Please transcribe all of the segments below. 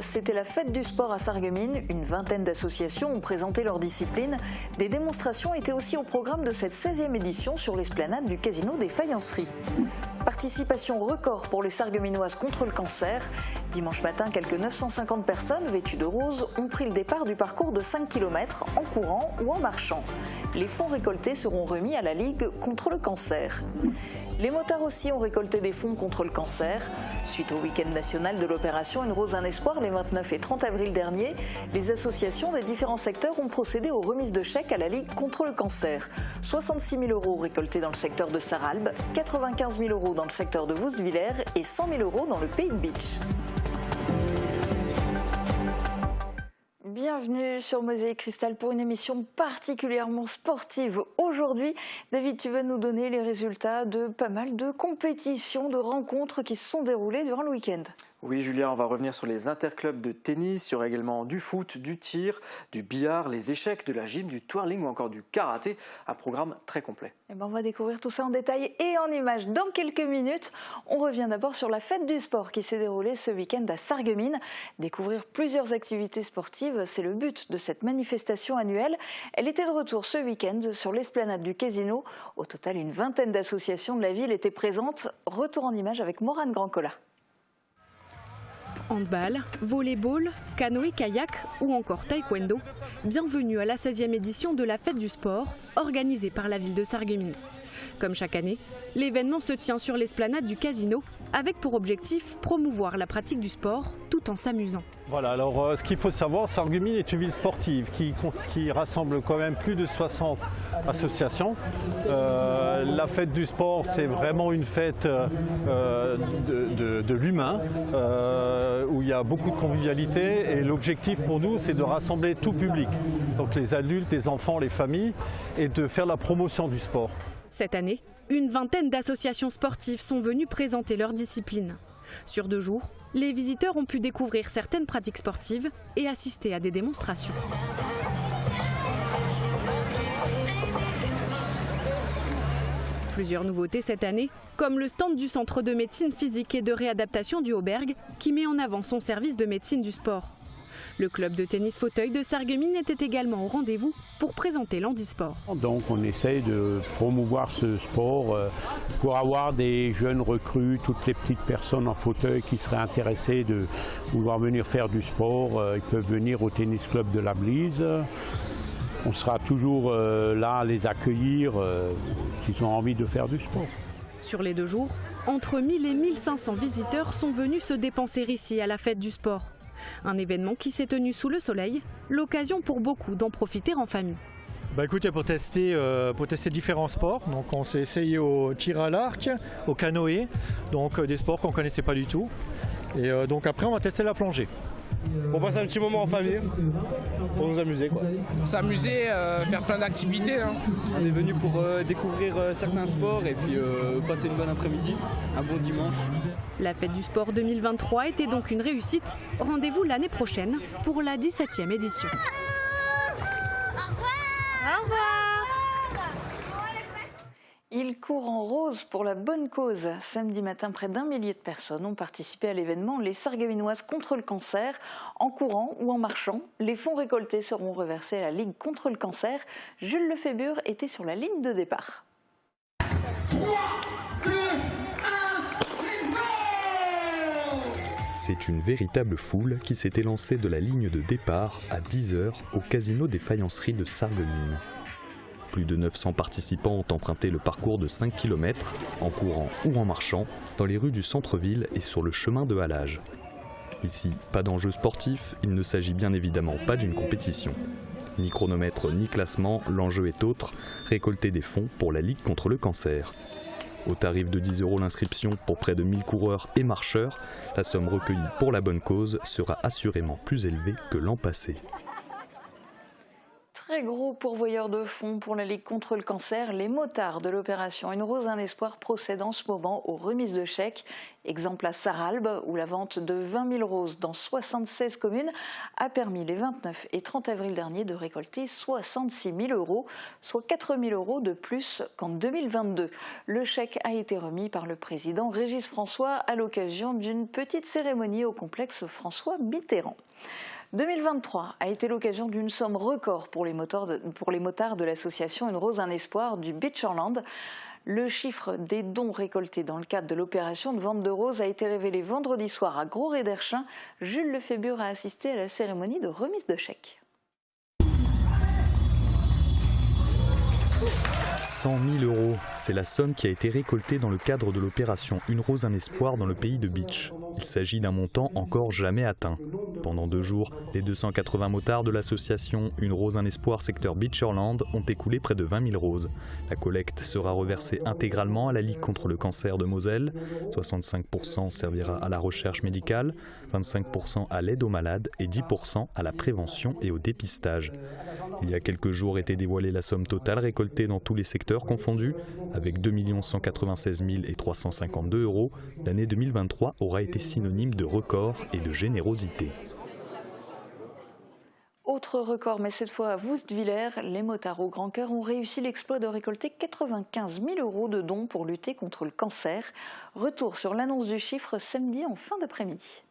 c'était la fête du sport à Sarreguemines. Une vingtaine d'associations ont présenté leur discipline. Des démonstrations étaient aussi au programme de cette 16e édition sur l'esplanade du Casino des Faïenceries. Participation record pour les Sarregueminoises contre le cancer. Dimanche matin, quelques 950 personnes vêtues de rose ont pris le départ du parcours de 5 km en courant ou en marchant. Les fonds récoltés seront remis à la Ligue contre le cancer. Les motards aussi ont récolté des fonds contre le cancer. Suite au week-end national de l'opération Une rose, un espoir les 29 et 30 avril dernier, les associations des différents secteurs ont procédé aux remises de chèques à la Ligue contre le cancer. 66 000 € récoltés dans le secteur de Sarralbe, 95 000 € dans le secteur de Woustvillers et 100 000 € dans le Pays de Bitche. Bienvenue sur Mosaïque Cristal pour une émission particulièrement sportive. Aujourd'hui, David, tu vas nous donner les résultats de pas mal de compétitions, de rencontres qui se sont déroulées durant le week-end. Oui Julia, on va revenir sur les interclubs de tennis, sur également du foot, du tir, du billard, les échecs, de la gym, du twirling ou encore du karaté. Un programme très complet. Et on va découvrir tout ça en détail et en images dans quelques minutes. On revient d'abord sur la fête du sport qui s'est déroulée ce week-end à Sarreguemines. Découvrir plusieurs activités sportives, c'est le but de cette manifestation annuelle. Elle était de retour ce week-end sur l'esplanade du Casino. Au total, une vingtaine d'associations de la ville étaient présentes. Retour en images avec Morane Grandcola. Handball, volley-ball, canoë-kayak ou encore taekwondo. Bienvenue à la 16e édition de la Fête du sport, organisée par la ville de Sarreguemines. Comme chaque année, l'événement se tient sur l'esplanade du Casino, avec pour objectif promouvoir la pratique du sport tout en s'amusant. Voilà, alors ce qu'il faut savoir, Sarreguemines est une ville sportive qui rassemble quand même plus de 60 associations. La fête du sport, c'est vraiment une fête de l'humain, où il y a beaucoup de convivialité et l'objectif pour nous, c'est de rassembler tout public, donc les adultes, les enfants, les familles, et de faire la promotion du sport. Cette année, une vingtaine d'associations sportives sont venues présenter leur discipline. Sur 2 jours, les visiteurs ont pu découvrir certaines pratiques sportives et assister à des démonstrations. Plusieurs nouveautés cette année, comme le stand du Centre de médecine physique et de réadaptation du Aubergue, qui met en avant son service de médecine du sport. Le club de tennis fauteuil de Sarreguemines était également au rendez-vous pour présenter l'handisport. Donc on essaye de promouvoir ce sport pour avoir des jeunes recrues, toutes les petites personnes en fauteuil qui seraient intéressées de vouloir venir faire du sport. Ils peuvent venir au tennis club de la Blise. On sera toujours là à les accueillir s'ils ont envie de faire du sport. Sur les 2 jours, entre 1000 et 1500 visiteurs sont venus se dépenser ici à la fête du sport. Un événement qui s'est tenu sous le soleil, l'occasion pour beaucoup d'en profiter en famille. Écoutez, pour tester différents sports, donc on s'est essayé au tir à l'arc, au canoë, donc des sports qu'on ne connaissait pas du tout. Et donc après on va tester la plongée. On passe un petit moment en famille pour nous amuser, quoi. Pour s'amuser, faire plein d'activités. On est venu pour découvrir certains sports et puis passer une bonne après-midi, un bon dimanche. La fête du sport 2023 était donc une réussite. Rendez-vous l'année prochaine pour la 17e édition. Au revoir. Il court en rose pour la bonne cause. Samedi matin, près d'1 millier de personnes ont participé à l'événement Les Sarregueminoises contre le cancer. En courant ou en marchant, les fonds récoltés seront reversés à la Ligue contre le cancer. Jules Lefébure était sur la ligne de départ. 3, 2, 1, let's go! C'est une véritable foule qui s'était lancée de la ligne de départ à 10 h au Casino des Faïenceries de Sarreguemines. Plus de 900 participants ont emprunté le parcours de 5 km, en courant ou en marchant, dans les rues du centre-ville et sur le chemin de halage. Ici, pas d'enjeu sportif, il ne s'agit bien évidemment pas d'une compétition. Ni chronomètre ni classement, l'enjeu est autre, récolter des fonds pour la Ligue contre le cancer. Au tarif de 10 € l'inscription pour près de 1000 coureurs et marcheurs, la somme recueillie pour la bonne cause sera assurément plus élevée que l'an passé. Très gros pourvoyeur de fonds pour la Ligue contre le cancer, les motards de l'opération Une Rose, un espoir procèdent en ce moment aux remises de chèques. Exemple à Sarralbe, où la vente de 20 000 roses dans 76 communes a permis les 29 et 30 avril dernier de récolter 66 000 €, soit 4 000 € de plus qu'en 2022. Le chèque a été remis par le président Régis François à l'occasion d'une petite cérémonie au complexe François Mitterrand. 2023 a été l'occasion d'une somme record pour les motards de l'association Une Rose, un espoir du Beacherland. Le chiffre des dons récoltés dans le cadre de l'opération de vente de roses a été révélé vendredi soir à Gros-Ré-d'Erchin. Jules Lefébure a assisté à la cérémonie de remise de chèques. 100 000 €, c'est la somme qui a été récoltée dans le cadre de l'opération Une Rose, un espoir dans le pays de Bitche. Il s'agit d'un montant encore jamais atteint. Pendant 2 jours, les 280 motards de l'association Une Rose, un espoir secteur Beacherland ont écoulé près de 20 000 roses. La collecte sera reversée intégralement à la Ligue contre le cancer de Moselle. 65% servira à la recherche médicale, 25% à l'aide aux malades et 10% à la prévention et au dépistage. Il y a quelques jours était dévoilée la somme totale récoltée dans tous les secteurs confondus. Avec 2 196 352 €, l'année 2023 aura été synonyme de record et de générosité. Autre record, mais cette fois à Woustviller, les motards au grand cœur ont réussi l'exploit de récolter 95 000 € de dons pour lutter contre le cancer. Retour sur l'annonce du chiffre samedi en fin d'après-midi.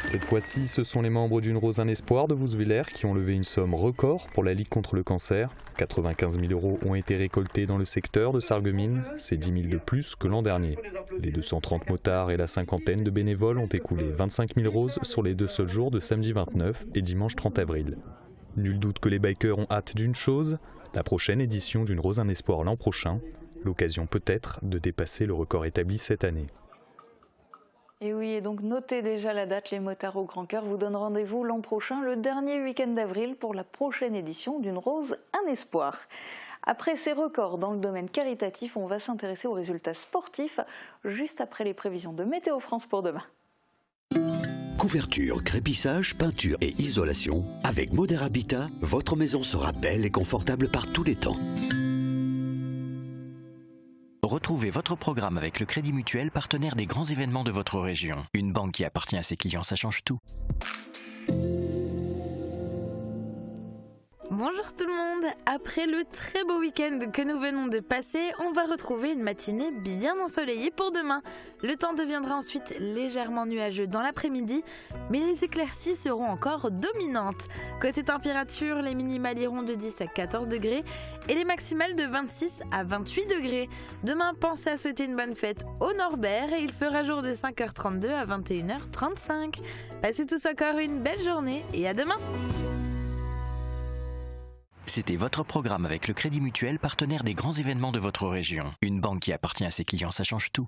Cette fois-ci, ce sont les membres d'Une Rose, un espoir de Woustviller qui ont levé une somme record pour la Ligue contre le cancer. 95 000 € ont été récoltés dans le secteur de Sarreguemines, c'est 10 000 de plus que l'an dernier. Les 230 motards et la cinquantaine de bénévoles ont écoulé 25 000 roses sur les 2 seuls jours de samedi 29 et dimanche 30 avril. Nul doute que les bikers ont hâte d'une chose, la prochaine édition d'Une Rose, un espoir l'an prochain, l'occasion peut-être de dépasser le record établi cette année. Et oui, et donc notez déjà la date, les motards au grand cœur vous donnent rendez-vous l'an prochain, le dernier week-end d'avril, pour la prochaine édition d'Une Rose, un espoir. Après ces records dans le domaine caritatif, on va s'intéresser aux résultats sportifs, juste après les prévisions de Météo France pour demain. Couverture, crépissage, peinture et isolation. Avec Moder Habitat, votre maison sera belle et confortable par tous les temps. Retrouvez votre programme avec le Crédit Mutuel, partenaire des grands événements de votre région. Une banque qui appartient à ses clients, ça change tout. Bonjour tout le monde, après le très beau week-end que nous venons de passer, on va retrouver une matinée bien ensoleillée pour demain. Le temps deviendra ensuite légèrement nuageux dans l'après-midi, mais les éclaircies seront encore dominantes. Côté température, les minimales iront de 10 à 14 degrés et les maximales de 26 à 28 degrés. Demain, pensez à souhaiter une bonne fête au Norbert et il fera jour de 5h32 à 21h35. Passez tous encore une belle journée et à demain! C'était votre programme avec le Crédit Mutuel, partenaire des grands événements de votre région. Une banque qui appartient à ses clients, ça change tout.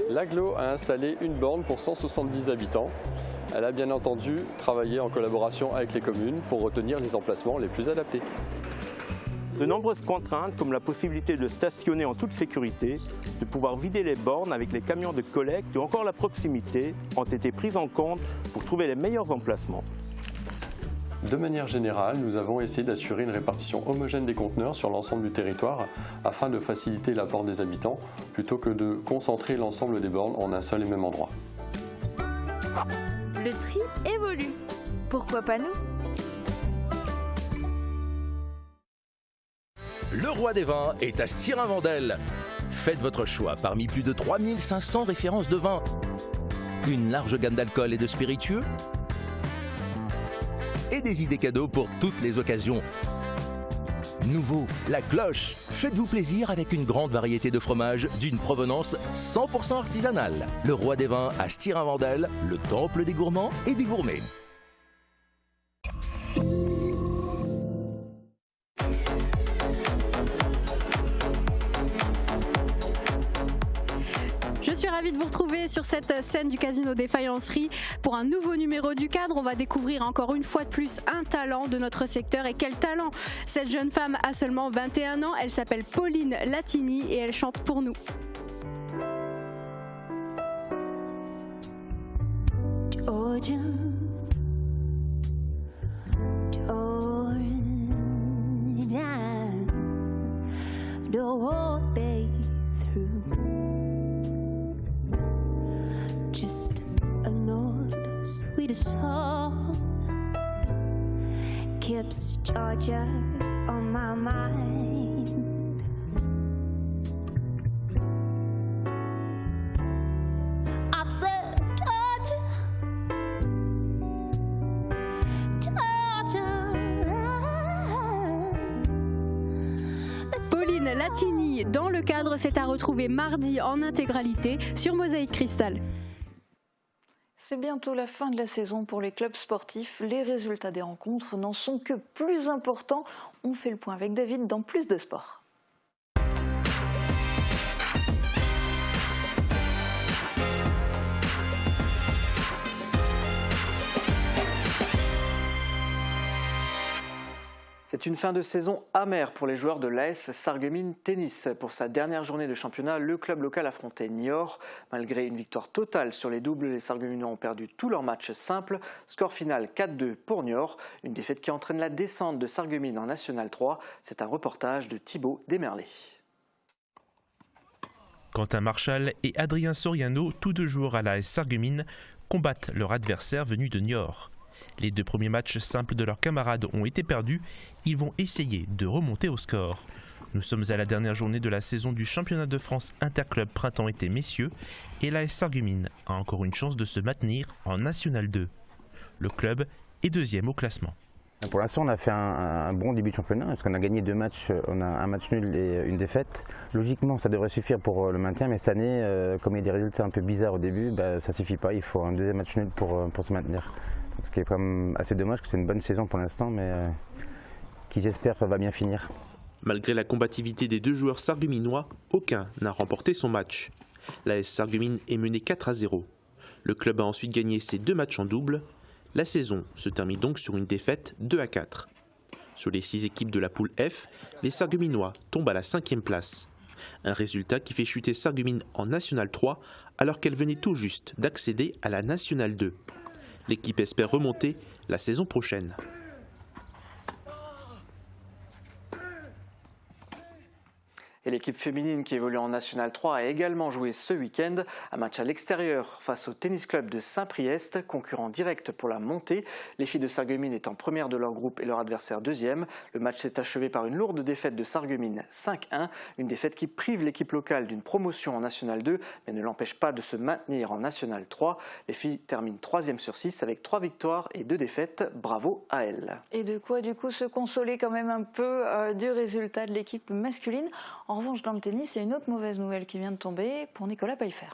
L'Agglo a installé une borne pour 170 habitants. Elle a bien entendu travaillé en collaboration avec les communes pour retenir les emplacements les plus adaptés. De nombreuses contraintes, comme la possibilité de stationner en toute sécurité, de pouvoir vider les bornes avec les camions de collecte ou encore la proximité, ont été prises en compte pour trouver les meilleurs emplacements. De manière générale, nous avons essayé d'assurer une répartition homogène des conteneurs sur l'ensemble du territoire afin de faciliter l'apport des habitants, plutôt que de concentrer l'ensemble des bornes en un seul et même endroit. Le tri évolue. Pourquoi pas nous ? Le roi des vins est à Stirin-Vendel. Faites votre choix parmi plus de 3500 références de vins. Une large gamme d'alcool et de spiritueux. Et des idées cadeaux pour toutes les occasions. Nouveau, la cloche. Faites-vous plaisir avec une grande variété de fromages d'une provenance 100% artisanale. Le roi des vins à Stirin-Vendel, le temple des gourmands et des gourmets. Je suis ravie de vous retrouver sur cette scène du Casino des Faïenceries pour un nouveau numéro du Cadre. On va découvrir encore une fois de plus un talent de notre secteur. Et quel talent! Cette jeune femme a seulement 21 ans, elle s'appelle Pauline Latini et elle chante pour nous. Georgia, the whole day through, just a Lord sweet song keeps Georgia on my mind. I said Georgia, Pauline Latini dans le Cadre, c'est à retrouver mardi en intégralité sur Mosaïque Cristal. C'est bientôt la fin de la saison pour les clubs sportifs. Les résultats des rencontres n'en sont que plus importants. On fait le point avec David dans Plus de Sport. C'est une fin de saison amère pour les joueurs de l'AS Sarreguemines Tennis. Pour sa dernière journée de championnat, le club local affrontait Niort. Malgré une victoire totale sur les doubles, les Sarregueminois ont perdu tous leurs matchs simples. Score final 4-2 pour Niort. Une défaite qui entraîne la descente de Sarreguemines en National 3. C'est un reportage de Thibaut Desmerlet. Quentin Marchal et Adrien Soriano, tous deux joueurs à l'AS Sarreguemines, combattent leur adversaire venu de Niort. Les deux premiers matchs simples de leurs camarades ont été perdus. Ils vont essayer de remonter au score. Nous sommes à la dernière journée de la saison du championnat de France Interclub Printemps-Été Messieurs et l'AS Sarreguemines a encore une chance de se maintenir en National 2. Le club est deuxième au classement. Pour l'instant, on a fait un bon début de championnat parce qu'on a gagné 2 matchs, on a un match nul et une défaite. Logiquement, ça devrait suffire pour le maintien, mais cette année, comme il y a des résultats un peu bizarres au début, ça ne suffit pas. Il faut un deuxième match nul pour se maintenir. Donc, ce qui est quand même assez dommage, parce que c'est une bonne saison pour l'instant, mais qui j'espère va bien finir. Malgré la combativité des deux joueurs sarregueminois, aucun n'a remporté son match. L'AS Sarreguemines est menée 4-0. Le club a ensuite gagné ses 2 matchs en double. La saison se termine donc sur une défaite 2-4. Sur les 6 équipes de la poule F, les Sarregueminois tombent à la 5e place. Un résultat qui fait chuter Sarreguemines en National 3 alors qu'elle venait tout juste d'accéder à la National 2. L'équipe espère remonter la saison prochaine. Et l'équipe féminine qui évolue en National 3 a également joué ce week-end. Un match à l'extérieur face au tennis club de Saint-Priest, concurrent direct pour la montée. Les filles de Sarreguemines étant premières de leur groupe et leur adversaire deuxième. Le match s'est achevé par une lourde défaite de Sarreguemines 5-1. Une défaite qui prive l'équipe locale d'une promotion en National 2, mais ne l'empêche pas de se maintenir en National 3. Les filles terminent 3e sur 6 avec 3 victoires et 2 défaites. Bravo à elles. Et de quoi du coup se consoler quand même un peu du résultat de l'équipe masculine. En revanche, dans le tennis, il y a une autre mauvaise nouvelle qui vient de tomber pour Nicolas Payfer.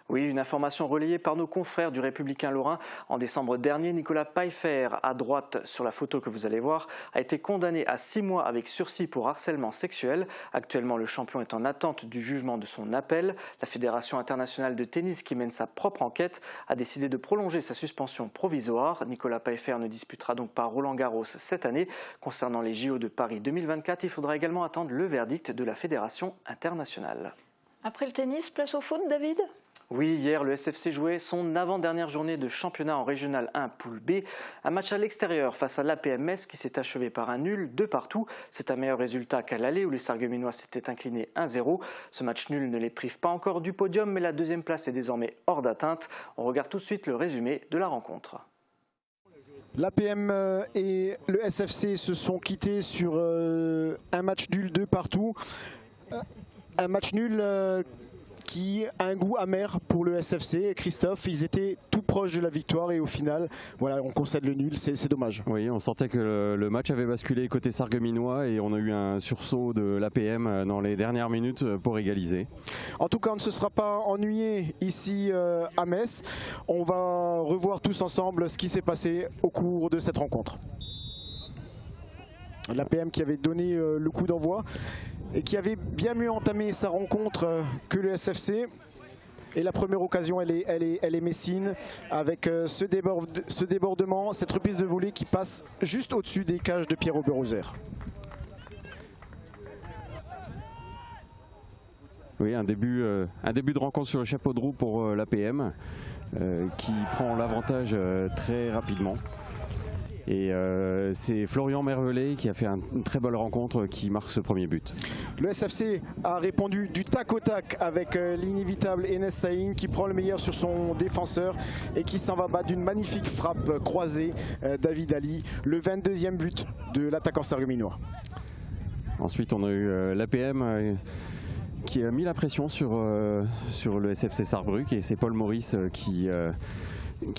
Oui, une information relayée par nos confrères du Républicain Lorrain. En décembre dernier, Nicolas Payfer, à droite sur la photo que vous allez voir, a été condamné à 6 mois avec sursis pour harcèlement sexuel. Actuellement, le champion est en attente du jugement de son appel. La Fédération internationale de tennis, qui mène sa propre enquête, a décidé de prolonger sa suspension provisoire. Nicolas Payfer ne disputera donc pas Roland-Garros cette année. Concernant les JO de Paris 2024, il faudra également attendre le verdict de la Fédération internationale. Après le tennis, place au foot, David ? Oui, hier, le SFC jouait son avant-dernière journée de championnat en Régional 1 Poule B. Un match à l'extérieur face à l'APM Metz qui s'est achevé par un nul de partout. C'est un meilleur résultat qu'à l'aller où les Sarregueminois s'étaient inclinés 1-0. Ce match nul ne les prive pas encore du podium, mais la 2e place est désormais hors d'atteinte. On regarde tout de suite le résumé de la rencontre. L'APM et le SFC se sont quittés sur un match nul de partout. Un match nul qui a un goût amer pour le SFC. Christophe, ils étaient tout proches de la victoire et au final, voilà, on concède le nul, c'est dommage. Oui, on sentait que le match avait basculé côté sarregueminois et on a eu un sursaut de l'APM dans les dernières minutes pour égaliser. En tout cas, on ne se sera pas ennuyé ici à Metz. On va revoir tous ensemble ce qui s'est passé au cours de cette rencontre. L'APM qui avait donné le coup d'envoi et qui avait bien mieux entamé sa rencontre que le SFC. Et la première occasion, elle est messine avec ce débordement, cette reprise de volée qui passe juste au-dessus des cages de Pierre Oberhauser. Oui, un début de rencontre sur le chapeau de roue pour l'APM qui prend l'avantage très rapidement. Et c'est Florian Mervelet qui a fait une très belle rencontre qui marque ce premier but. Le SFC a répondu du tac au tac avec l'inévitable Enes Saïn qui prend le meilleur sur son défenseur et qui s'en va battre d'une magnifique frappe croisée David Ali, le 22e but de l'attaquant sarregueminois. Ensuite on a eu l'APM qui a mis la pression sur le SFC Sarrebruck et c'est Paul Maurice qui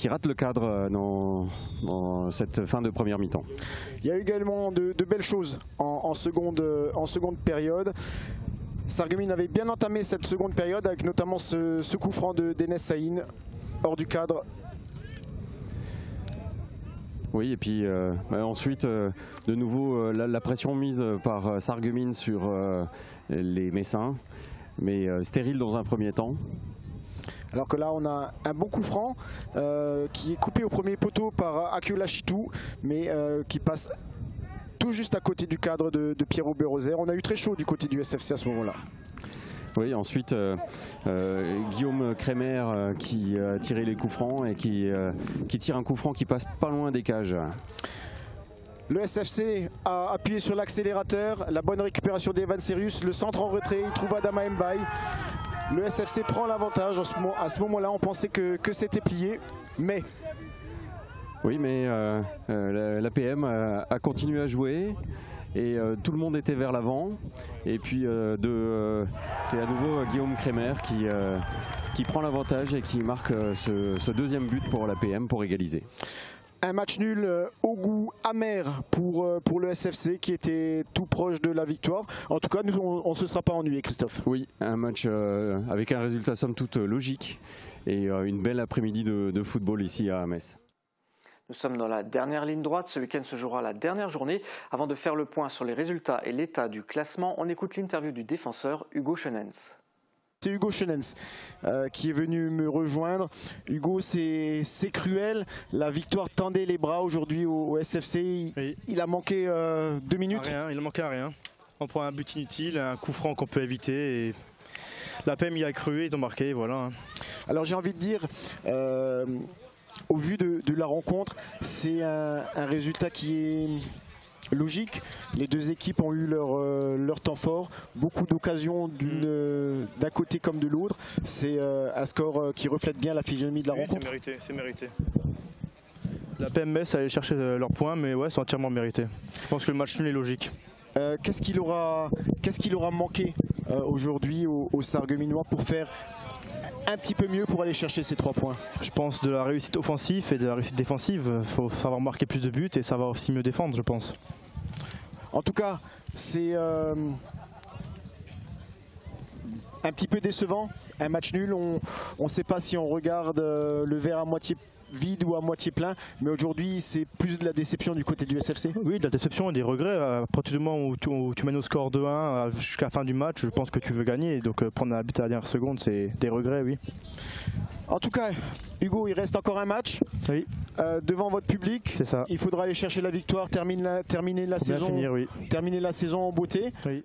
rate le cadre dans cette fin de première mi-temps. Il y a eu également de belles choses en seconde période. Sarreguemines avait bien entamé cette seconde période avec notamment ce coup franc d'Enes Saïn hors du cadre. Oui, et puis ensuite, de nouveau, la pression mise par Sarreguemines sur les Messins, mais stérile dans un premier temps. Alors que là, on a un bon coup franc qui est coupé au premier poteau par Akiola Chitou, mais qui passe tout juste à côté du cadre de Pierre Oberhauser. On a eu très chaud du côté du SFC à ce moment-là. Oui, ensuite Guillaume Crémer qui a tiré les coups francs et qui tire un coup franc qui passe pas loin des cages. Le SFC a appuyé sur l'accélérateur, la bonne récupération d'Evan Serius, le centre en retrait, il trouve Adama Mbaye. Le SFC prend l'avantage. À ce moment-là, on pensait que c'était plié, mais... Oui, mais l'APM a continué à jouer et tout le monde était vers l'avant. Et puis c'est à nouveau Guillaume Crémer qui prend l'avantage et qui marque ce deuxième but pour l'APM pour égaliser. Un match nul au goût amer pour le SFC qui était tout proche de la victoire. En tout cas, nous, on ne se sera pas ennuyé, Christophe. Oui, un match avec un résultat somme toute logique et une belle après-midi de football ici à Metz. Nous sommes dans la dernière ligne droite. Ce week-end se jouera la dernière journée. Avant de faire le point sur les résultats et l'état du classement, on écoute l'interview du défenseur Hugo Chenens. C'est Hugo Chenens qui est venu me rejoindre. Hugo, c'est cruel. La victoire tendait les bras aujourd'hui au SFC. Oui. Il a manqué 2 minutes. Rien, il a manqué à rien. On prend un but inutile, un coup franc qu'on peut éviter. Et la PM y a cru, ils ont marqué. Voilà. Alors j'ai envie de dire, au vu de la rencontre, c'est un résultat qui est logique. Les deux équipes ont eu leur temps fort, beaucoup d'occasions d'un côté comme de l'autre. C'est un score qui reflète bien la physionomie de la rencontre. C'est mérité. La PMS allait chercher leurs points, mais ouais, c'est entièrement mérité. Je pense que le match nul est logique. Qu'est-ce qu'il aura manqué aujourd'hui aux Sarregueminois pour faire un petit peu mieux pour aller chercher ces 3 points? Je pense de la réussite offensive et de la réussite défensive. Il faut savoir marquer plus de buts et savoir aussi mieux défendre, je pense. En tout cas, c'est un petit peu décevant, un match nul. On ne sait pas si on regarde le verre à moitié vide ou à moitié plein, mais aujourd'hui c'est plus de la déception du côté du SFC. Oui, de la déception et des regrets. À partir du moment où tu mènes au score 2-1 jusqu'à la fin du match, je pense que tu veux gagner. Donc prendre un but à la dernière seconde, c'est des regrets, oui. En tout cas, Hugo, il reste encore un match devant votre public. C'est ça. Il faudra aller chercher la victoire, terminer la saison en beauté. Oui.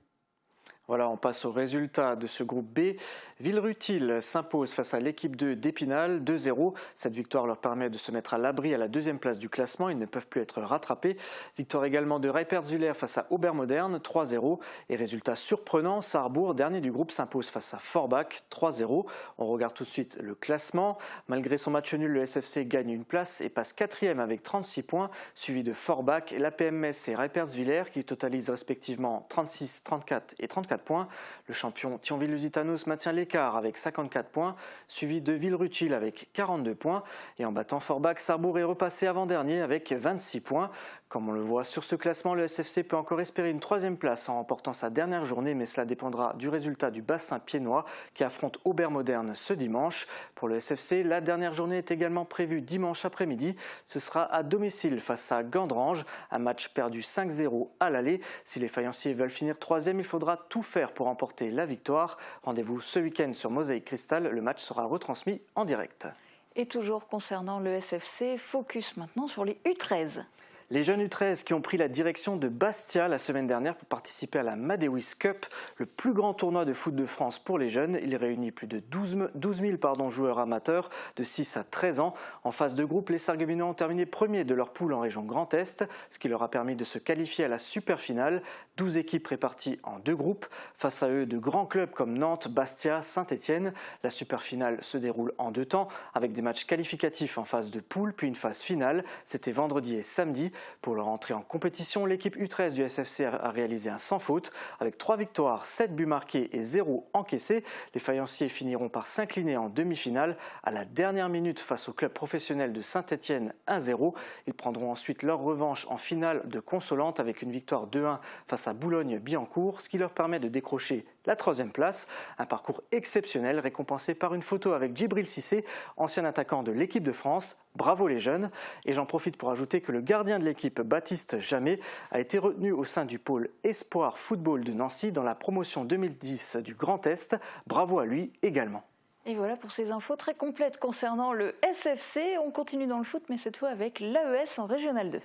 Voilà, on passe au résultat de ce groupe B. Villerutil s'impose face à l'équipe 2 d'Épinal, 2-0. Cette victoire leur permet de se mettre à l'abri à la 2e place du classement. Ils ne peuvent plus être rattrapés. Victoire également de Reiperswiller face à Obermodern, 3-0. Et résultat surprenant, Sarrebourg, dernier du groupe, s'impose face à Forbach, 3-0. On regarde tout de suite le classement. Malgré son match nul, le SFC gagne une place et passe 4e avec 36 points, suivi de Forbach, l'APM Metz et Reiperswiller qui totalisent respectivement 36, 34 et 34 points. Le champion Thionville-Lusitanos maintient l'écart avec 54 points, suivi de Villerutil avec 42 points. Et en battant Forbach, Sarrebourg est repassé avant-dernier avec 26 points. Comme on le voit sur ce classement, le SFC peut encore espérer une 3e place en remportant sa dernière journée, mais cela dépendra du résultat du bassin piénois qui affronte Obermodern ce dimanche. Pour le SFC, la dernière journée est également prévue dimanche après-midi. Ce sera à domicile face à Gandrange, un match perdu 5-0 à l'aller. Si les faïenciers veulent finir 3e, il faudra tout tout faire pour emporter la victoire. Rendez-vous ce week-end sur Mosaïque Cristal. Le match sera retransmis en direct. Et toujours concernant le SFC, focus maintenant sur les U13. Les jeunes U13 qui ont pris la direction de Bastia la semaine dernière pour participer à la Madewis Cup, le plus grand tournoi de foot de France pour les jeunes. Il réunit plus de 12 000 joueurs amateurs de 6 à 13 ans. En phase de groupe, les Sarregueminois ont terminé premiers de leur poule en région Grand Est, ce qui leur a permis de se qualifier à la super finale. 12 équipes réparties en 2 groupes. Face à eux, de grands clubs comme Nantes, Bastia, Saint-Étienne. La super finale se déroule en 2 temps, avec des matchs qualificatifs en phase de poule, puis une phase finale. C'était vendredi et samedi. Pour leur entrée en compétition, l'équipe U13 du SFC a réalisé un sans faute. Avec 3 victoires, 7 buts marqués et 0 encaissés, les faïenciers finiront par s'incliner en demi-finale à la dernière minute face au club professionnel de Saint-Étienne 1-0. Ils prendront ensuite leur revanche en finale de consolante avec une victoire 2-1 face à Boulogne-Billancourt, ce qui leur permet de décrocher la 3e place. Un parcours exceptionnel récompensé par une photo avec Djibril Cissé, ancien attaquant de l'équipe de France. Bravo les jeunes. Et j'en profite pour ajouter que le gardien de l'équipe, Baptiste Jamet, a été retenu au sein du pôle Espoir Football de Nancy dans la promotion 2010 du Grand Est. Bravo à lui également. Et voilà pour ces infos très complètes concernant le SFC. On continue dans le foot, mais cette fois avec l'AES en Régional 2.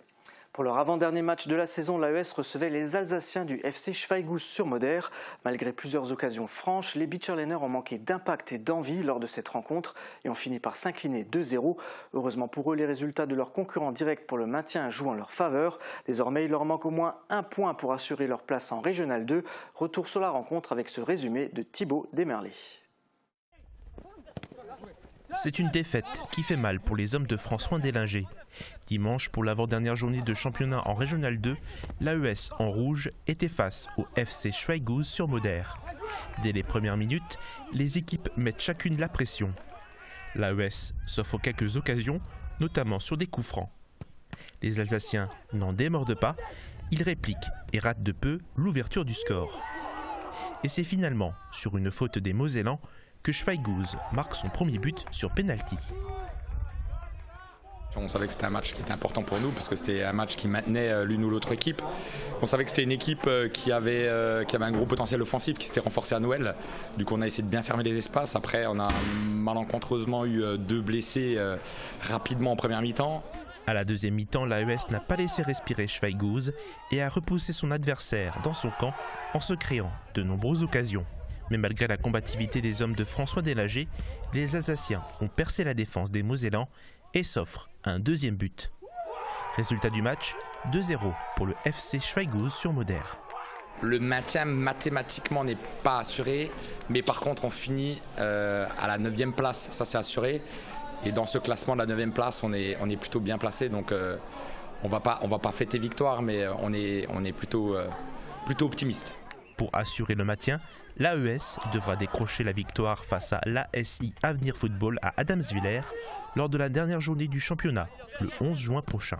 Pour leur avant-dernier match de la saison, l'AES recevait les Alsaciens du FC Schweighouse-sur-Moder. Malgré plusieurs occasions franches, les Beacherlainers ont manqué d'impact et d'envie lors de cette rencontre et ont fini par s'incliner 2-0. Heureusement pour eux, les résultats de leurs concurrents directs pour le maintien jouent en leur faveur. Désormais, il leur manque au moins 1 point pour assurer leur place en Régional 2. Retour sur la rencontre avec ce résumé de Thibaut Desmerlet. C'est une défaite qui fait mal pour les hommes de François Délinger. Dimanche, pour l'avant-dernière journée de championnat en Régional 2, l'AES en rouge était face au FC Schweighouse-sur-Moder. Dès les premières minutes, les équipes mettent chacune la pression. L'AES s'offre quelques occasions, notamment sur des coups francs. Les Alsaciens n'en démordent pas, ils répliquent et ratent de peu l'ouverture du score. Et c'est finalement sur une faute des Mosellans que Schweighouse marque son premier but sur penalty. On savait que c'était un match qui était important pour nous parce que c'était un match qui maintenait l'une ou l'autre équipe. On savait que c'était une équipe qui avait un gros potentiel offensif, qui s'était renforcé à Noël. Du coup, on a essayé de bien fermer les espaces. Après, on a malencontreusement eu 2 blessés rapidement en première mi-temps. À la deuxième mi-temps, l'AES n'a pas laissé respirer Schweighouse et a repoussé son adversaire dans son camp en se créant de nombreuses occasions. Mais malgré la combativité des hommes de François Délinger, les Alsaciens ont percé la défense des Mosellans et s'offrent un 2e but. Résultat du match, 2-0 pour le FC Schweighouse-sur-Moder. Le maintien mathématiquement n'est pas assuré, mais par contre on finit à la 9e place, ça c'est assuré. Et dans ce classement de la 9e place, on est plutôt bien placé, donc on va pas fêter victoire, mais on est plutôt optimiste. Pour assurer le maintien, l'AES devra décrocher la victoire face à l'ASI Avenir Football à Adamswiller lors de la dernière journée du championnat, le 11 juin prochain.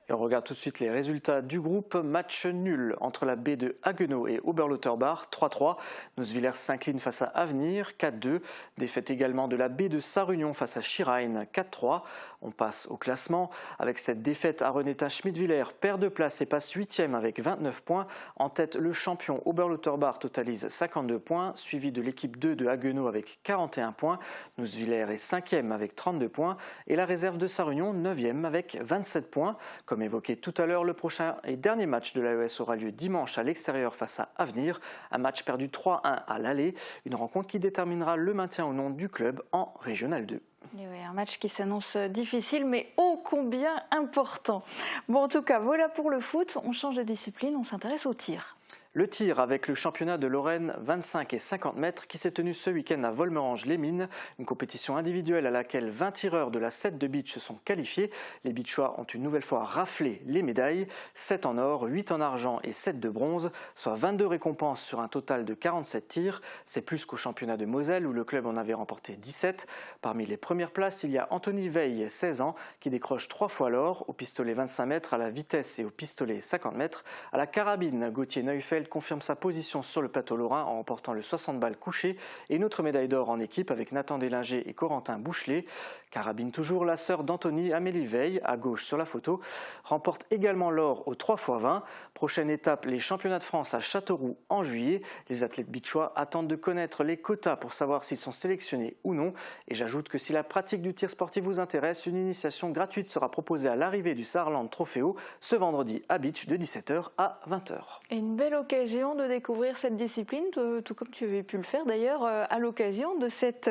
Et on regarde tout de suite les résultats du groupe. Match nul entre la baie de Haguenau et Oberlotterbach, 3-3. Nooswiller s'incline face à Avenir, 4-2. Défaite également de la baie de Sarre-Union face à Schirheim, 4-3. On passe au classement. Avec cette défaite, Arenetta Schmidwiller perd de place et passe 8e avec 29 points. En tête, le champion Oberlotterbach totalise 52 points, suivi de l'équipe 2 de Haguenau avec 41 points. Nooswiller est 5e avec 32 points et la réserve de Sarre-Union 9e avec 27 points. Comme évoqué tout à l'heure, le prochain et dernier match de l'AES aura lieu dimanche à l'extérieur face à Avenir. Un match perdu 3-1 à l'aller, une rencontre qui déterminera le maintien au nom du club en Régional 2. Et oui, un match qui s'annonce difficile, mais ô combien important. Bon, en tout cas, voilà pour le foot. On change de discipline, on s'intéresse au tir. Le tir avec le championnat de Lorraine 25 et 50 mètres qui s'est tenu ce week-end à Volmerange-les-Mines. Une compétition individuelle à laquelle 20 tireurs de la 7 de beach se sont qualifiés. Les beachois ont une nouvelle fois raflé les médailles. 7 en or, 8 en argent et 7 de bronze, soit 22 récompenses sur un total de 47 tirs. C'est plus qu'au championnat de Moselle où le club en avait remporté 17. Parmi les premières places, il y a Anthony Veil, 16 ans, qui décroche 3 fois l'or, au pistolet 25 mètres, à la vitesse et au pistolet 50 mètres. À la carabine, Gauthier Neufeld Veld confirme sa position sur le plateau lorrain en remportant le 60 balles couché et une autre médaille d'or en équipe avec Nathan Délinger et Corentin Bouchelet. Carabine toujours, la sœur d'Anthony, Amélie Veil, à gauche sur la photo, remporte également l'or au 3x20. Prochaine étape, les championnats de France à Châteauroux en juillet. Les athlètes bichois attendent de connaître les quotas pour savoir s'ils sont sélectionnés ou non. Et j'ajoute que si la pratique du tir sportif vous intéresse, une initiation gratuite sera proposée à l'arrivée du Saarland Trofeo ce vendredi à Beach de 17h à 20h. Et une belle occasion de découvrir cette discipline, tout comme tu avais pu le faire d'ailleurs à l'occasion de cette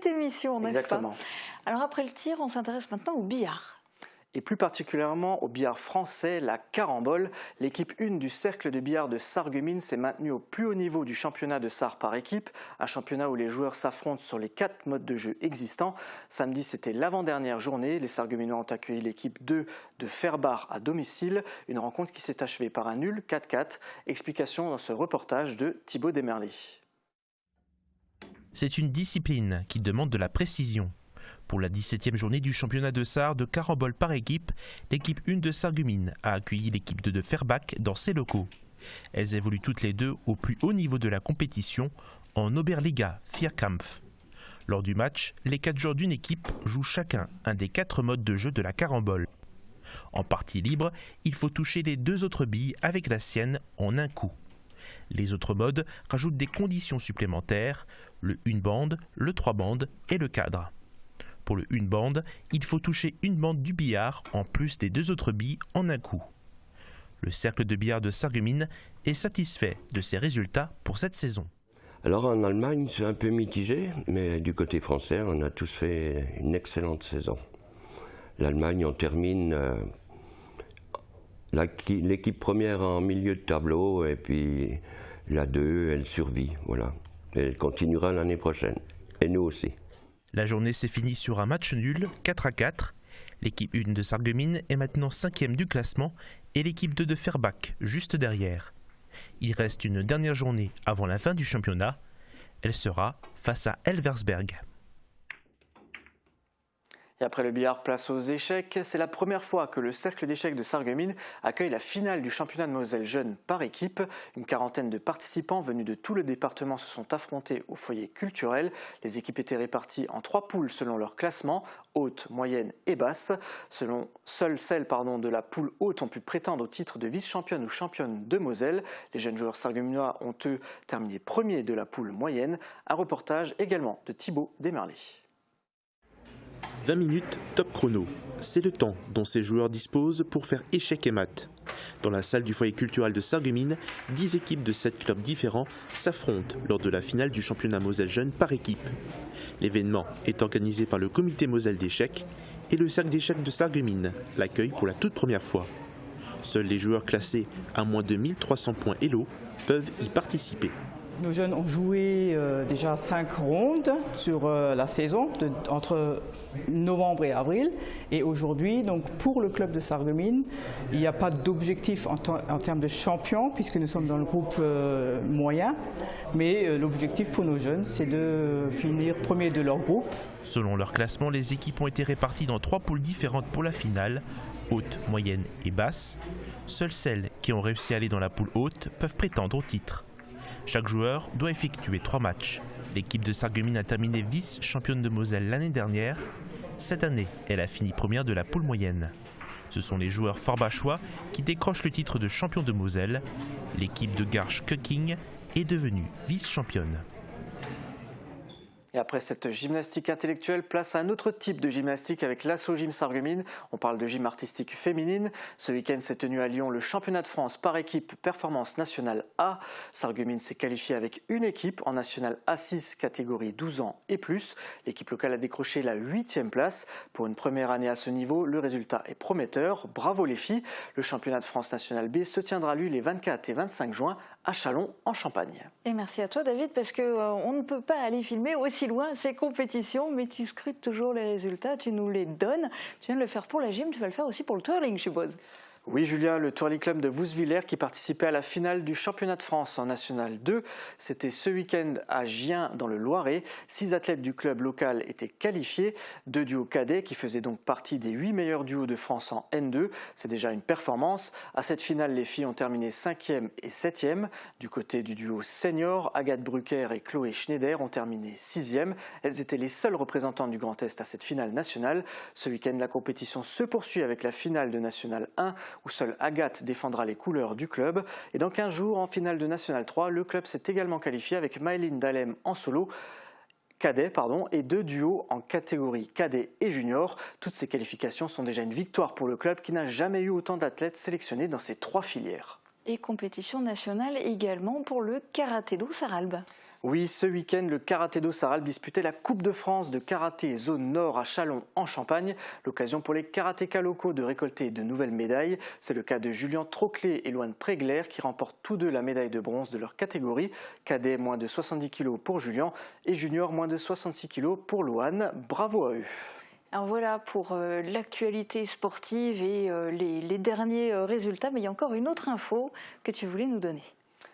émission, n'est-ce pas ? Exactement. Alors après le tir, on s'intéresse maintenant au billard. Et plus particulièrement au billard français, la carambole. L'équipe 1 du cercle de billard de Sarreguemines s'est maintenue au plus haut niveau du championnat de Sarre par équipe, un championnat où les joueurs s'affrontent sur les 4 modes de jeu existants. Samedi, c'était l'avant-dernière journée. Les Sarregueminois ont accueilli l'équipe 2 de Ferbar à domicile, une rencontre qui s'est achevée par un nul 4-4. Explication dans ce reportage de Thibaut Desmerlet. C'est une discipline qui demande de la précision. Pour la 17e journée du championnat de Sarre de carambole par équipe, l'équipe 1 de Sarreguemines a accueilli l'équipe 2 de Ferbach dans ses locaux. Elles évoluent toutes les deux au plus haut niveau de la compétition, en Oberliga Vierkampf. Lors du match, les 4 joueurs d'une équipe jouent chacun un des 4 modes de jeu de la carambole. En partie libre, il faut toucher les 2 autres billes avec la sienne en un coup. Les autres modes rajoutent des conditions supplémentaires, le 1 bande, le 3 bandes et le cadre. Pour le 1 bande, il faut toucher une bande du billard en plus des 2 autres billes en un coup. Le cercle de billard de Sarreguemines est satisfait de ses résultats pour cette saison. Alors en Allemagne, c'est un peu mitigé, mais du côté français, on a tous fait une excellente saison. L'Allemagne, on termine l'équipe première en milieu de tableau, et puis la 2, elle survit, voilà. Elle continuera l'année prochaine, et nous aussi. La journée s'est finie sur un match nul, 4-4. L'équipe 1 de Sarreguemines est maintenant 5e du classement et l'équipe 2 de Ferbach juste derrière. Il reste une dernière journée avant la fin du championnat. Elle sera face à Elversberg. Et après le billard, place aux échecs. C'est la première fois que le cercle d'échecs de Sarreguemines accueille la finale du championnat de Moselle jeune par équipe. Une quarantaine de participants venus de tout le département se sont affrontés au foyer culturel. Les équipes étaient réparties en 3 poules selon leur classement, haute, moyenne et basse. Seules celles de la poule haute ont pu prétendre au titre de vice-championne ou championne de Moselle. Les jeunes joueurs sarregueminois ont eux terminé premiers de la poule moyenne. Un reportage également de Thibaut Desmerlet. 20 minutes top chrono. C'est le temps dont ces joueurs disposent pour faire échec et mat. Dans la salle du foyer culturel de Sarreguemines, 10 équipes de 7 clubs différents s'affrontent lors de la finale du championnat Moselle jeune par équipe. L'événement est organisé par le comité Moselle d'échecs et le cercle d'échecs de Sarreguemines l'accueille pour la toute première fois. Seuls les joueurs classés à moins de 1300 points Elo peuvent y participer. Nos jeunes ont joué déjà 5 rondes sur la saison entre novembre et avril. Et aujourd'hui, donc pour le club de Sarreguemines, il n'y a pas d'objectif en termes de champion puisque nous sommes dans le groupe moyen. Mais l'objectif pour nos jeunes, c'est de finir premier de leur groupe. Selon leur classement, les équipes ont été réparties dans 3 poules différentes pour la finale, haute, moyenne et basse. Seules celles qui ont réussi à aller dans la poule haute peuvent prétendre au titre. Chaque joueur doit effectuer 3 matchs. L'équipe de Sarreguemines a terminé vice-championne de Moselle l'année dernière. Cette année, elle a fini première de la poule moyenne. Ce sont les joueurs forbachois qui décrochent le titre de champion de Moselle. L'équipe de Garches-Köcking est devenue vice-championne. Et après cette gymnastique intellectuelle, place à un autre type de gymnastique avec l'Asso Gym Sarreguemines. On parle de gym artistique féminine. Ce week-end s'est tenu à Lyon le championnat de France par équipe Performance Nationale A. Sarreguemines s'est qualifié avec une équipe en Nationale A6 catégorie 12 ans et plus. L'équipe locale a décroché la 8e place. Pour une première année à ce niveau, le résultat est prometteur. Bravo les filles. Le championnat de France Nationale B se tiendra lui les 24 et 25 juin à Châlons en Champagne. Et merci à toi David parce qu'on ne peut pas aller filmer aussi loin ces compétitions, mais tu scrutes toujours les résultats, tu nous les donnes. Tu viens de le faire pour la gym, tu vas le faire aussi pour le twirling, je suppose. Oui Julia, le Twirly Club de Vousvillers qui participait à la finale du championnat de France en National 2. C'était ce week-end à Gien dans le Loiret. 6 athlètes du club local étaient qualifiés. 2 duos cadets qui faisaient donc partie des 8 meilleurs duos de France en N2. C'est déjà une performance. À cette finale, les filles ont terminé 5e et 7e. Du côté du duo senior, Agathe Brucker et Chloé Schneider ont terminé 6e. Elles étaient les seules représentantes du Grand Est à cette finale nationale. Ce week-end, la compétition se poursuit avec la finale de National 1 où seule Agathe défendra les couleurs du club. Et dans 15 jours, en finale de National 3, le club s'est également qualifié avec Maëline Dalem en solo, cadet et 2 duos en catégorie cadet et junior. Toutes ces qualifications sont déjà une victoire pour le club qui n'a jamais eu autant d'athlètes sélectionnés dans ces 3 filières. Et compétition nationale également pour le karaté-do Sarralbe. Oui, ce week-end, le karaté-do Sarralbe disputait la Coupe de France de karaté zone nord à Châlons en Champagne. L'occasion pour les karatékas locaux de récolter de nouvelles médailles. C'est le cas de Julien Troclet et Loane Prégler qui remportent tous deux la médaille de bronze de leur catégorie. Cadet moins de 70 kg pour Julien et junior moins de 66 kg pour Loane. Bravo à eux. Alors voilà pour l'actualité sportive et les derniers résultats. Mais il y a encore une autre info que tu voulais nous donner.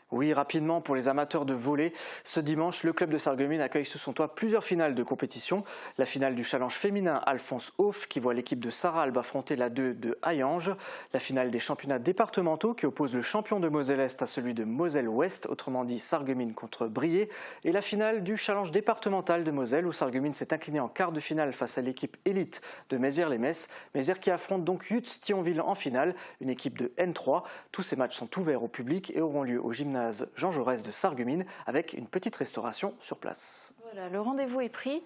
Oui, rapidement, pour les amateurs de volley, ce dimanche, le club de Sarreguemines accueille sous son toit plusieurs finales de compétition. La finale du challenge féminin Alphonse Hoff qui voit l'équipe de Sarralbe affronter la 2 de Hayange. La finale des championnats départementaux qui oppose le champion de Moselle-Est à celui de Moselle-Ouest, autrement dit Sarreguemines contre Briey. Et la finale du challenge départemental de Moselle où Sarreguemines s'est incliné en quart de finale face à l'équipe élite de Mézières-les-Messes. Mézières qui affronte donc Yutz-Thionville en finale, une équipe de N3. Tous ces matchs sont ouverts au public et auront lieu au gymnase Jean Jaurès de Sarreguemines avec une petite restauration sur place. Voilà, le rendez-vous est pris.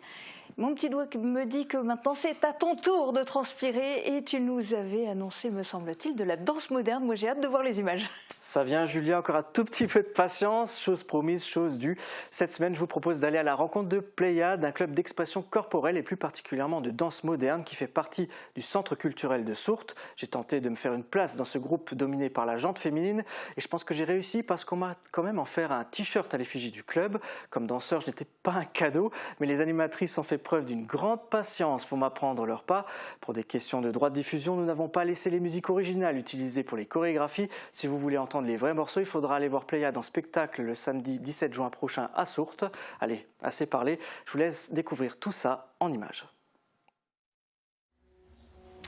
Mon petit doigt me dit que maintenant c'est à ton tour de transpirer et tu nous avais annoncé, me semble-t-il, de la danse moderne. Moi j'ai hâte de voir les images. Ça vient Julia, encore un tout petit peu de patience, chose promise, chose due. Cette semaine je vous propose d'aller à la rencontre de Pléiade, un club d'expression corporelle et plus particulièrement de danse moderne qui fait partie du centre culturel de Sourtes. J'ai tenté de me faire une place dans ce groupe dominé par la gente féminine et je pense que j'ai réussi parce qu'on m'a quand même offert un t-shirt à l'effigie du club. Comme danseur je n'étais pas un cadeau, mais les animatrices ont fait preuve d'une grande patience pour m'apprendre leur pas. Pour des questions de droit de diffusion, nous n'avons pas laissé les musiques originales utilisées pour les chorégraphies. Si vous voulez entendre les vrais morceaux, il faudra aller voir Pléiade en spectacle le samedi 17 juin prochain à Sourtes. Allez, assez parlé, je vous laisse découvrir tout ça en images.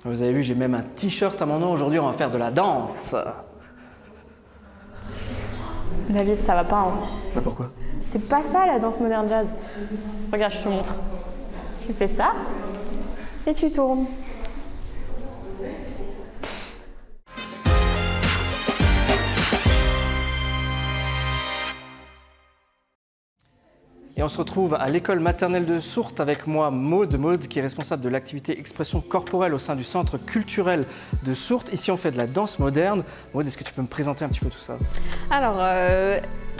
Vous avez vu, j'ai même un t-shirt à mon nom. Aujourd'hui, on va faire de la danse. David, ça va pas, hein. Bah pourquoi? C'est pas ça la danse moderne jazz. Regarde, je te montre. Tu fais ça et tu tournes. Et on se retrouve à l'école maternelle de Sourtes avec moi, Maude qui est responsable de l'activité expression corporelle au sein du centre culturel de Sourtes. Ici, on fait de la danse moderne. Maude, est-ce que tu peux me présenter un petit peu tout ça? Alors,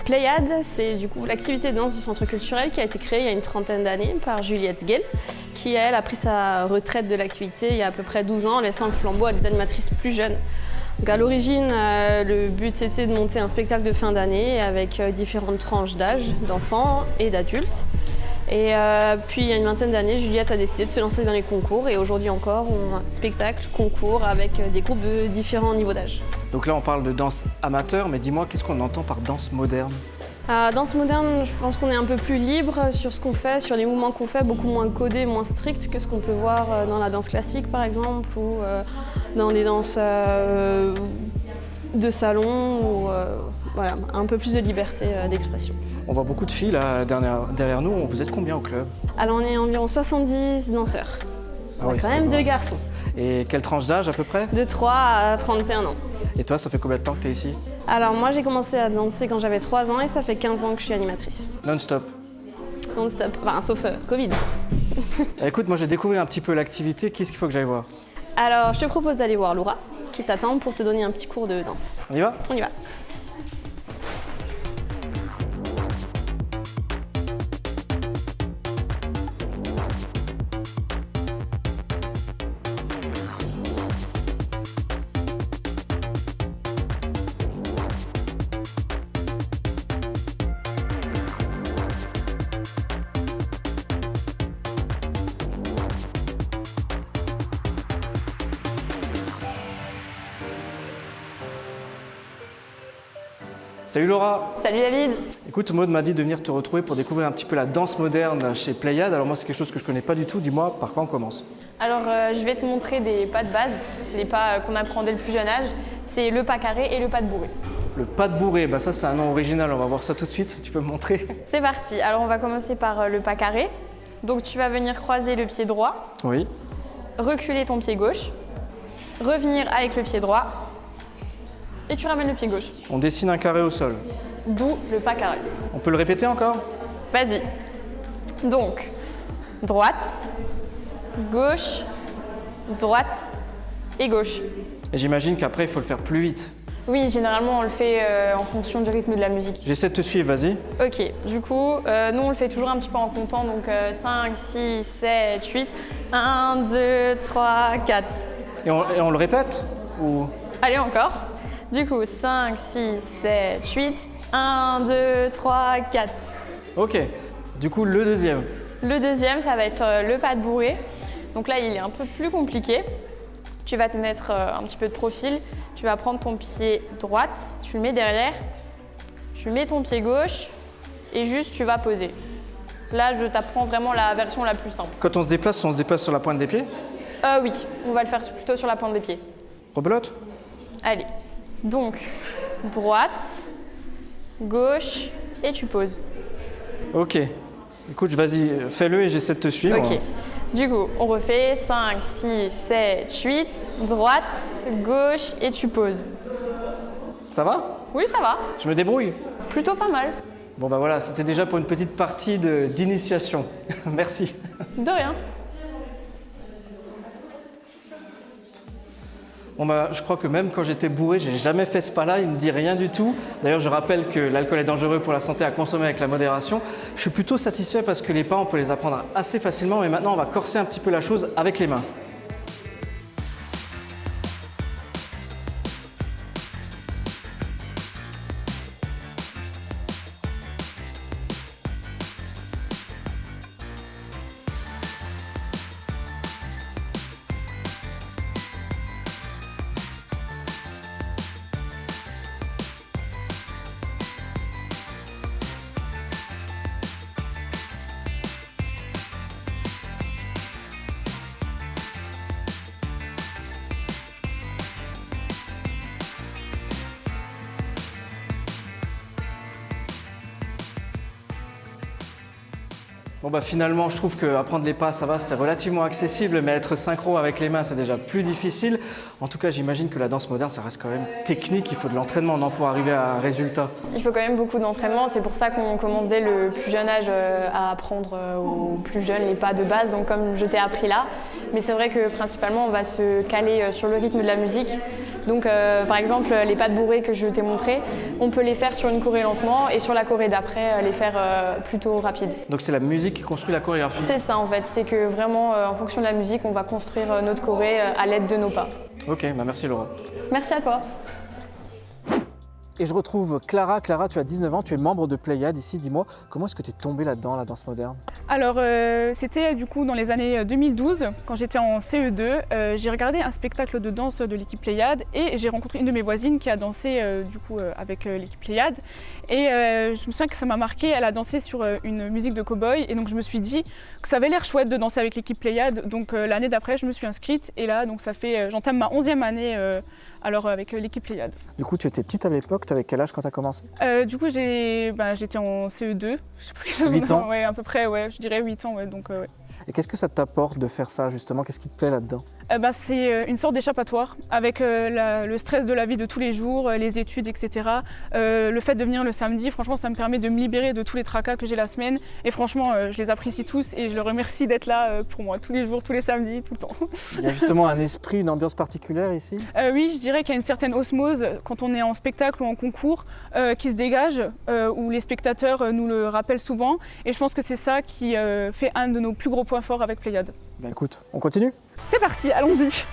Pléiade, c'est du coup l'activité de danse du centre culturel qui a été créée il y a une trentaine d'années par Juliette Guel, qui elle a pris sa retraite de l'activité il y a à peu près 12 ans, en laissant le flambeau à des animatrices plus jeunes. Donc à l'origine, le but c'était de monter un spectacle de fin d'année avec différentes tranches d'âge, d'enfants et d'adultes. Et puis il y a une vingtaine d'années, Juliette a décidé de se lancer dans les concours et aujourd'hui encore, on a un spectacle, concours avec des groupes de différents niveaux d'âge. Donc là on parle de danse amateur, mais dis-moi, qu'est-ce qu'on entend par danse moderne? Danse moderne, je pense qu'on est un peu plus libre sur ce qu'on fait, sur les mouvements qu'on fait, beaucoup moins codés, moins stricts que ce qu'on peut voir dans la danse classique par exemple, ou dans les danses de salon, ou voilà, un peu plus de liberté d'expression. On voit beaucoup de filles là, derrière nous, vous êtes combien au club? Alors on est environ 70 danseurs, on a quand même 2 garçons. Et quelle tranche d'âge à peu près? De 3 à 31 ans. Et toi, ça fait combien de temps que tu es ici? Alors moi j'ai commencé à danser quand j'avais 3 ans et ça fait 15 ans que je suis animatrice. Non-stop? Non-stop, enfin sauf Covid. Écoute, moi je vais découvrir un petit peu l'activité, qu'est-ce qu'il faut que j'aille voir? Alors je te propose d'aller voir Laura qui t'attend pour te donner un petit cours de danse. On y va? On y va. Salut Laura. Salut David. Écoute, Maud m'a dit de venir te retrouver pour découvrir un petit peu la danse moderne chez Pléiade. Alors moi, c'est quelque chose que je connais pas du tout. Dis-moi, par quoi on commence? Alors, je vais te montrer des pas de base, les pas qu'on apprend dès le plus jeune âge. C'est le pas carré et le pas de bourré. Le pas de bourré, bah ça c'est un nom original, on va voir ça tout de suite. Tu peux me montrer? C'est parti. Alors, on va commencer par le pas carré. Donc, tu vas venir croiser le pied droit, Oui. reculer ton pied gauche, revenir avec le pied droit et tu ramènes le pied gauche. On dessine un carré au sol. D'où le pas carré. On peut le répéter encore? Vas-y. Donc, droite, gauche, droite et gauche. Et j'imagine qu'après, il faut le faire plus vite. Oui, généralement, on le fait en fonction du rythme de la musique. J'essaie de te suivre, vas-y. Ok, du coup, nous, on le fait toujours un petit peu en comptant. Donc, 5, 6, 7, 8. 1, 2, 3, 4. Et on le répète ou... Allez, encore. Du coup, 5, 6, 7, 8. 1, 2, 3, 4. Ok. Du coup, le deuxième. Le deuxième, ça va être le pas de bourré. Donc là, il est un peu plus compliqué. Tu vas te mettre un petit peu de profil. Tu vas prendre ton pied droite, tu le mets derrière. Tu mets ton pied gauche et juste tu vas poser. Là, je t'apprends vraiment la version la plus simple. Quand on se déplace sur la pointe des pieds? Oui, on va le faire plutôt sur la pointe des pieds. Rebelote? Allez. Donc, droite, gauche et tu poses. Ok. Écoute, vas-y, fais-le et j'essaie de te suivre. Ok. Du coup, on refait 5, 6, 7, 8, droite, gauche et tu poses. Ça va? Oui, ça va. Je me débrouille? Plutôt pas mal. Bon bah voilà, c'était déjà pour une petite partie d'initiation. Merci. De rien. Bon bah, je crois que même quand j'étais bourré, j'ai jamais fait ce pas-là, il me dit rien du tout. D'ailleurs, je rappelle que l'alcool est dangereux pour la santé à consommer avec la modération. Je suis plutôt satisfait parce que les pas, on peut les apprendre assez facilement, mais maintenant on va corser un petit peu la chose avec les mains. Bon bah finalement, je trouve qu'apprendre les pas, ça va, c'est relativement accessible, mais être synchro avec les mains, c'est déjà plus difficile. En tout cas, j'imagine que la danse moderne, ça reste quand même technique, il faut de l'entraînement, non, pour arriver à un résultat. Il faut quand même beaucoup d'entraînement, c'est pour ça qu'on commence dès le plus jeune âge à apprendre aux plus jeunes les pas de base, donc comme je t'ai appris là. Mais c'est vrai que principalement, on va se caler sur le rythme de la musique. Donc par exemple, les pas de bourré que je t'ai montré, on peut les faire sur une choré lentement et sur la choré d'après, les faire plutôt rapide. Donc c'est la musique qui construit la chorégraphie? C'est ça en fait, c'est que vraiment en fonction de la musique, on va construire notre choré à l'aide de nos pas. Ok, bah merci Laura. Merci à toi. Et je retrouve Clara. Clara, tu as 19 ans, tu es membre de Pléiade ici. Dis-moi, comment est-ce que tu es tombée là-dedans, la danse moderne? Alors, c'était du coup dans les années 2012, quand j'étais en CE2. J'ai regardé un spectacle de danse de l'équipe Pléiade et j'ai rencontré une de mes voisines qui a dansé du coup avec l'équipe Pléiade. Et je me souviens que ça m'a marqué, elle a dansé sur une musique de cow-boy et donc je me suis dit que ça avait l'air chouette de danser avec l'équipe Pléiade. Donc l'année d'après, je me suis inscrite et là, donc ça fait, j'entame ma 11e année alors avec l'équipe Pléiade. Du coup, tu étais petite à l'époque, tu avais quel âge quand tu as commencé? Du coup, j'étais en CE2, je sais pas quel âge. 8 ans? Ouais, à peu près, ouais, je dirais 8 ans, ouais, donc ouais. Et qu'est-ce que ça t'apporte de faire ça justement? Qu'est-ce qui te plaît là-dedans? C'est une sorte d'échappatoire avec le stress de la vie de tous les jours, les études, etc. Le fait de venir le samedi, franchement, ça me permet de me libérer de tous les tracas que j'ai la semaine. Et franchement, je les apprécie tous et je leur remercie d'être là pour moi tous les jours, tous les samedis, tout le temps. Il y a justement un esprit, une ambiance particulière ici? Oui, je dirais qu'il y a une certaine osmose quand on est en spectacle ou en concours qui se dégage, où les spectateurs nous le rappellent souvent. Et je pense que c'est ça qui fait un de nos plus gros points forts avec Pléiade. Bah écoute, on continue? C'est parti, allons-y.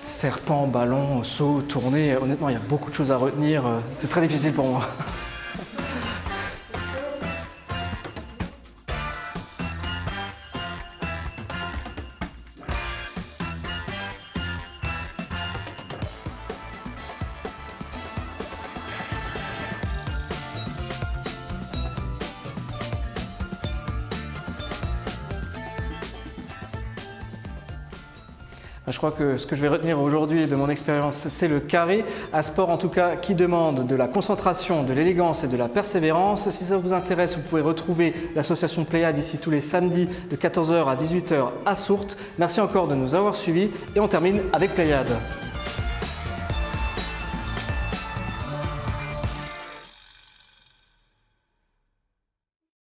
serpent, ballon, saut, tournée. Honnêtement, il y a beaucoup de choses à retenir. C'est très difficile pour moi. Je crois que ce que je vais retenir aujourd'hui de mon expérience, c'est le carré, un sport en tout cas qui demande de la concentration, de l'élégance et de la persévérance. Si ça vous intéresse, vous pouvez retrouver l'association Pléiade ici tous les samedis de 14h à 18h à Sourtes. Merci encore de nous avoir suivis et on termine avec Pléiade.